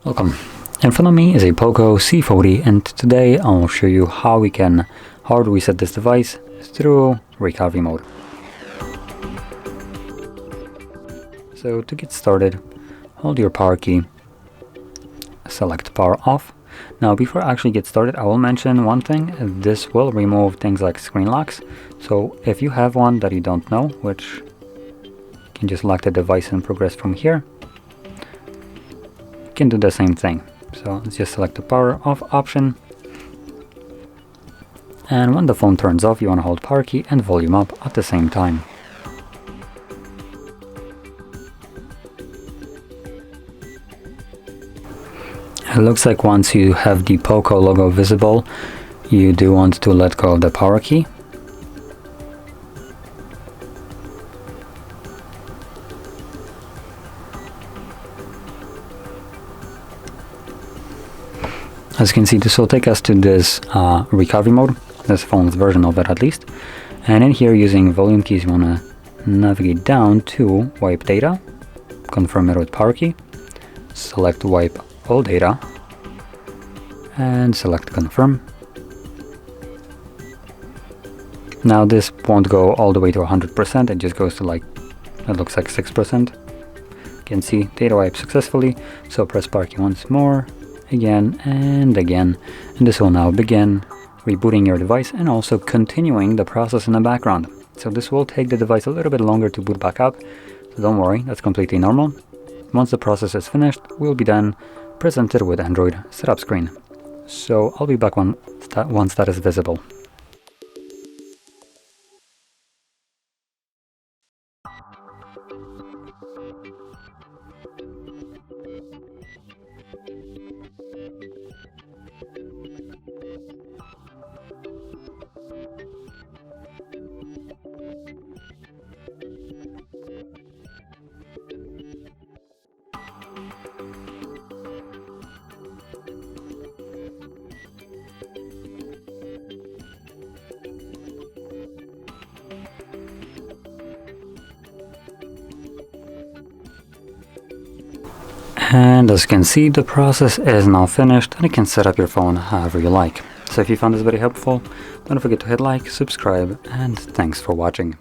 Welcome. In front of me is a POCO C40, and today I'll show you how we can hard reset this device through recovery mode. So to get started, hold your power key, select power off. Now before I actually get started, I will mention one thing. This will remove things like screen locks. So if you have one that you don't know, which you can just lock the device and progress from here, you can do the same thing. So let's just select the power off option. And when the phone turns off, you want to hold power key and volume up at the same time. It looks like once you have the POCO logo visible, you do want to let go of the power key. As you can see, this will take us to this recovery mode, this phone's version of it at least. And in here, using volume keys, you want to navigate down to wipe data, confirm it with power key, select wipe all data, and select confirm. Now this won't go all the way to 100%, it just goes to it looks like 6%. You can see data wipe successfully, so press power key once more, again and again, and this will now begin rebooting your device and also continuing the process in the background. So this will take the device a little bit longer to boot back up, so don't worry, that's completely normal. Once the process is finished, we'll be then presented with Android setup screen. So I'll be back once that is visible. And as you can see, the process is now finished and you can set up your phone however you like. So if you found this very helpful, don't forget to hit like, subscribe, and thanks for watching.